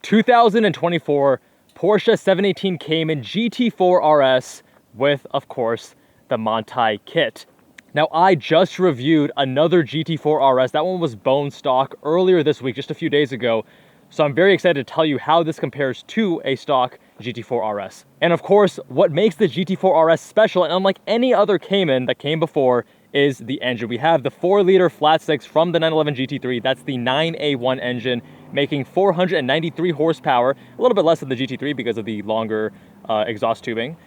2024 Porsche 718 Cayman GT4 RS with, of course, the Manthey kit. Now, I just reviewed another GT4 RS. That one was bone stock earlier this week, just a few days ago. So I'm very excited to tell you how this compares to a stock GT4 RS. And of course, what makes the GT4 RS special, and unlike any other Cayman that came before, is the engine. We have the 4-liter flat six from the 911 GT3. That's the 9A1 engine, making 493 horsepower, a little bit less than the GT3 because of the longer exhaust tubing.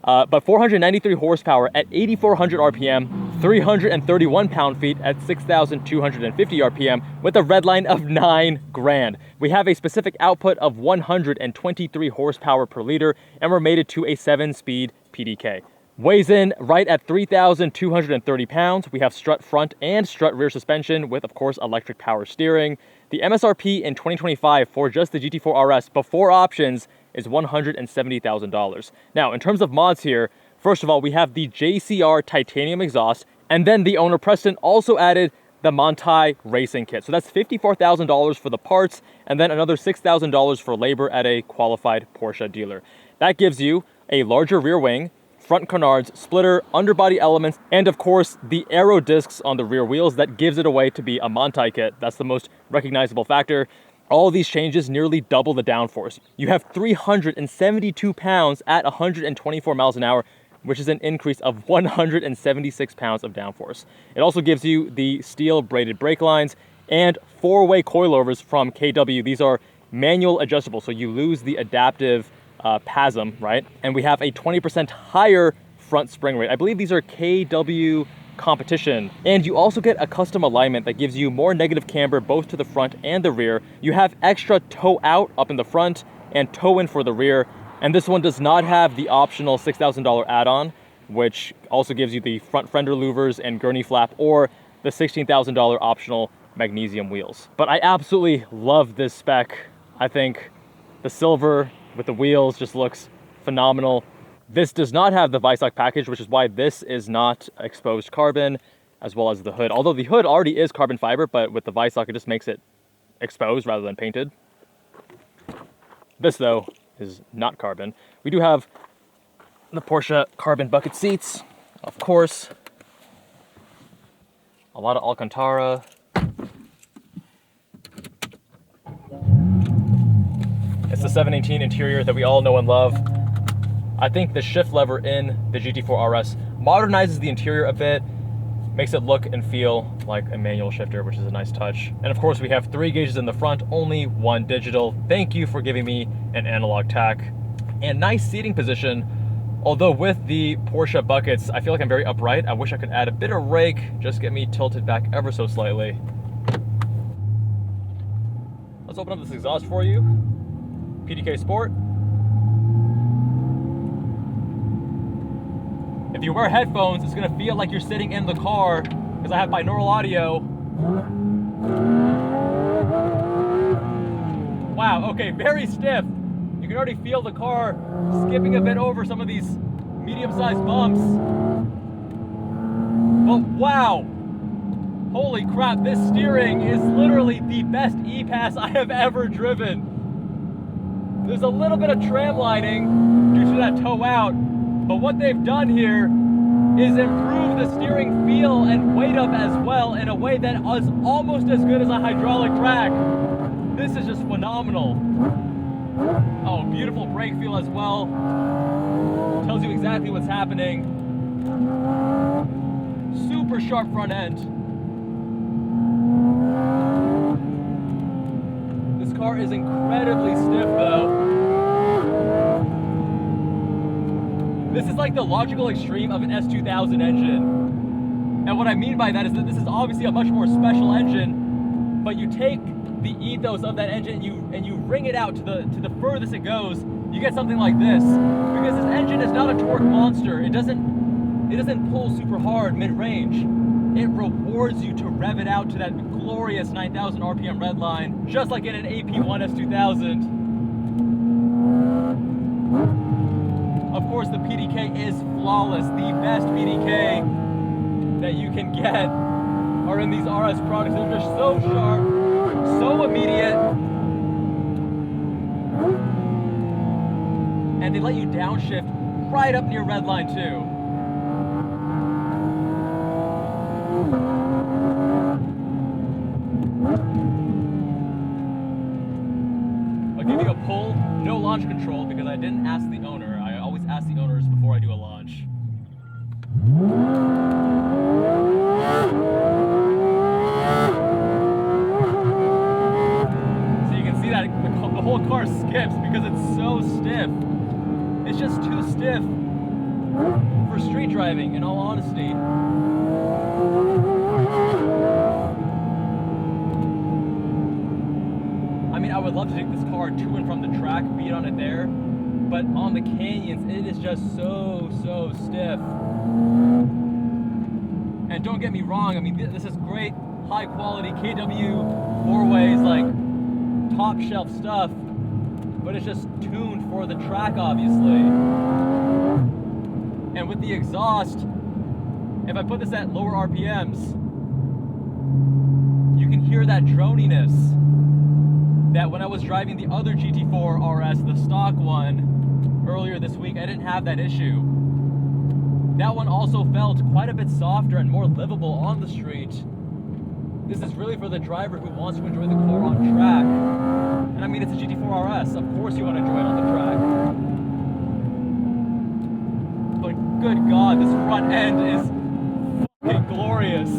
But 493 horsepower at 8,400 RPM, 331 pound-feet at 6,250 RPM with a red line of 9 grand. We have a specific output of 123 horsepower per liter, and we're mated to a 7-speed PDK. Weighs in right at 3,230 pounds. We have strut front and strut rear suspension with, of course, electric power steering. The MSRP in 2025 for just the GT4 RS before options is $170,000. Now, in terms of mods here, first of all, we have the JCR titanium exhaust, and then the owner, Preston, also added the Manthey Racing kit. So that's $54,000 for the parts, and then another $6,000 for labor at a qualified Porsche dealer. That gives you a larger rear wing, front canards, splitter, underbody elements, and of course, the aero discs on the rear wheels that gives it away to be a Manthey kit. That's the most recognizable factor. All of these changes nearly double the downforce. You have 372 pounds at 124 miles an hour, which is an increase of 176 pounds of downforce. It also gives you the steel braided brake lines and 4-way coilovers from KW. These are manual adjustable, so you lose the adaptive PASM, right? And we have a 20% higher front spring rate. I believe these are KW competition. And you also get a custom alignment that gives you more negative camber both to the front and the rear. You have extra toe out up in the front and toe in for the rear. And this one does not have the optional $6,000 add-on, which also gives you the front fender louvers and gurney flap, or the $16,000 optional magnesium wheels. But I absolutely love this spec. I think the silver with the wheels just looks phenomenal. This does not have the Visoc package, which is why this is not exposed carbon, as well as the hood. Although the hood already is carbon fiber, but with the Visoc, it just makes it exposed rather than painted. This, though, is not carbon. We do have the Porsche carbon bucket seats, of course. A lot of Alcantara. It's the 718 interior that we all know and love. I think the shift lever in the GT4 RS modernizes the interior a bit, makes it look and feel like a manual shifter, which is a nice touch. And of course, we have 3 gauges in the front, only 1 digital. Thank you for giving me an analog tack. And nice seating position. Although with the Porsche buckets, I feel like I'm very upright. I wish I could add a bit of rake, just get me tilted back ever so slightly. Let's open up this exhaust for you. PDK Sport. If you wear headphones, it's gonna feel like you're sitting in the car because I have binaural audio. Wow, okay, very stiff. You can already feel the car skipping a bit over some of these medium-sized bumps. But wow, holy crap, this steering is literally the best E-Pass I have ever driven. There's a little bit of tram lining due to that toe out, but what they've done here is improve the steering feel and weight up as well in a way that is almost as good as a hydraulic track. This is just phenomenal. Oh, beautiful brake feel as well. Tells you exactly what's happening. Super sharp front end. This car is incredibly stiff though. This is like the logical extreme of an S2000 engine. And what I mean by that is that this is obviously a much more special engine, but you take the ethos of that engine and you wring it out to the furthest it goes, you get something like this. Because this engine is not a torque monster. It doesn't pull super hard mid-range. It rewards you to rev it out to that glorious 9,000 RPM red line, just like in an AP1 S2000. Of course, the PDK is flawless. The best PDK that you can get are in these RS products. They're just so sharp, so immediate. And they let you downshift right up near red line too. I'll give you a pull, no launch control, because I didn't ask the owner. I always ask the owners before I do a launch. So you can see that the whole car skips because it's so stiff. It's just too stiff for street driving, in all honesty. I mean, I would love to take this car to and from the track, beat on it there, but on the canyons, it is just so stiff. And don't get me wrong, I mean, this is great, high quality KW 4-ways, like top shelf stuff, but it's just tuned for the track, obviously. And with the exhaust, if I put this at lower RPMs, you can hear that droniness that when I was driving the other GT4 RS, the stock one, earlier this week, I didn't have that issue. That one also felt quite a bit softer and more livable on the street. This is really for the driver who wants to enjoy the car on track. And I mean, it's a GT4 RS, of course you want to enjoy it on the track. But good God, this front end is fucking glorious.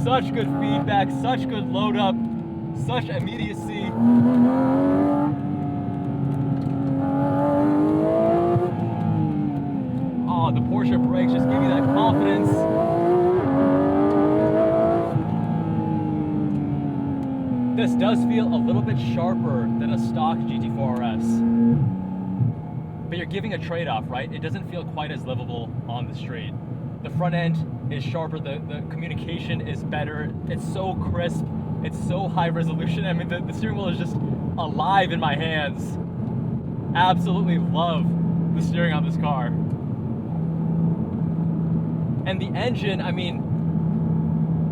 Such good feedback, such good load up, such immediacy. Oh, the Porsche brakes just give you that confidence. This does feel a little bit sharper than a stock GT4 RS. But you're giving a trade-off, right? It doesn't feel quite as livable on the street. The front end is sharper, the communication is better, it's so crisp, it's so high resolution. I mean, the steering wheel is just alive in my hands. Absolutely love the steering on this car. And the engine, I mean,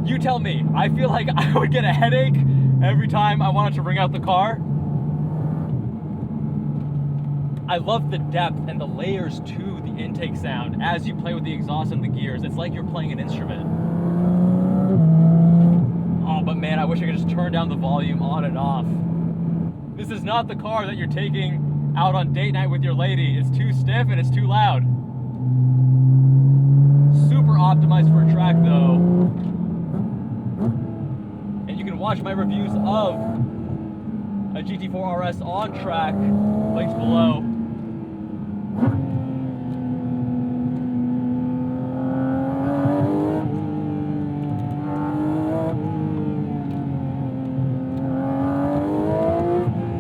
you tell me. I feel like I would get a headache every time I wanted to bring out the car. I love the depth and the layers to the intake sound as you play with the exhaust and the gears. It's like you're playing an instrument. Oh, but man, I wish I could just turn down the volume on and off. This is not the car that you're taking out on date night with your lady. It's too stiff and it's too loud. Super optimized for a track though. And you can watch my reviews of a GT4 RS on track, links below.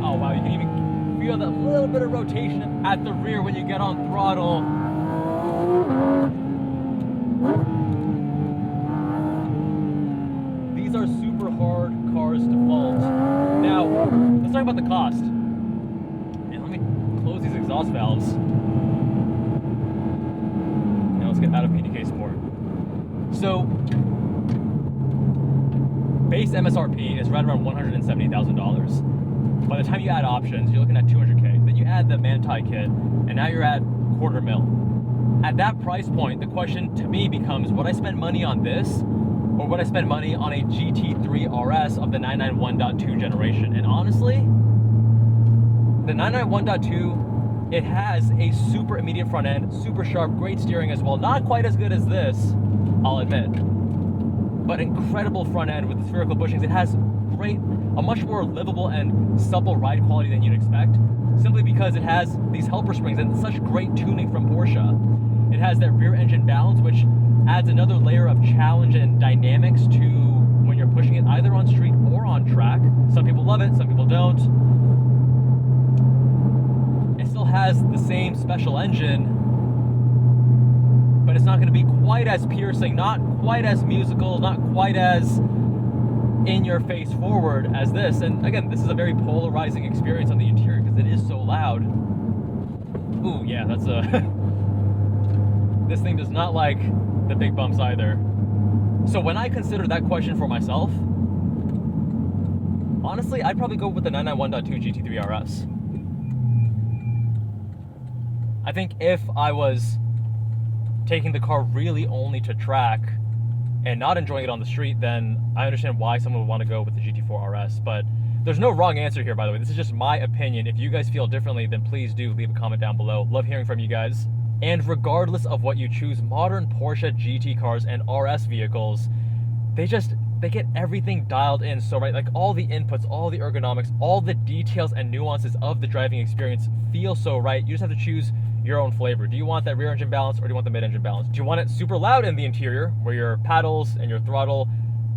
Oh wow, you can even feel that little bit of rotation at the rear when you get on throttle. These are super hard cars to fault. Now, let's talk about the cost. And let me close these exhaust valves. Now let's get out of PDK Sport. So, base MSRP is right around $170,000. By the time you add options, you're looking at $200K. Then you add the Manthey kit, and now you're at $250,000. At that price point, the question to me becomes, would I spend money on this, or would I spend money on a GT3 RS of the 991.2 generation? And honestly, the 991.2, it has a super immediate front end, super sharp, great steering as well. Not quite as good as this, I'll admit, but incredible front end with the spherical bushings. It has a much more livable and supple ride quality than you'd expect, simply because it has these helper springs and such great tuning from Porsche. It has that rear engine balance, which adds another layer of challenge and dynamics to when you're pushing it either on street or on track. Some people love it, some people don't. It still has the same special engine, but it's not going to be quite as piercing, not quite as musical, not quite as in-your-face forward as this. And again, this is a very polarizing experience on the interior because it is so loud. Ooh, yeah, that's a... This thing does not like the big bumps either. So when I consider that question for myself, honestly, I'd probably go with the 991.2 GT3 RS. I think if I was taking the car really only to track and not enjoying it on the street, then I understand why someone would want to go with the GT4 RS. But there's no wrong answer here, by the way. This is just my opinion. If you guys feel differently, then please do leave a comment down below. Love hearing from you guys. And regardless of what you choose, modern Porsche GT cars and RS vehicles, they get everything dialed in so right. Like all the inputs, all the ergonomics, all the details and nuances of the driving experience feel so right. You just have to choose your own flavor. Do you want that rear engine balance, or do you want the mid engine balance? Do you want it super loud in the interior, where your paddles and your throttle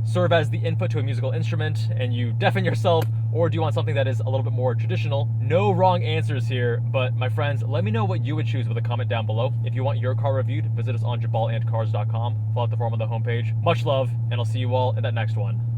serve as the input to a musical instrument and you deafen yourself? Or do you want something that is a little bit more traditional? No wrong answers here, but my friends, let me know what you would choose with a comment down below. If you want your car reviewed, visit us on jabalandcars.com. Fill out the form on the homepage. Much love, and I'll see you all in that next one.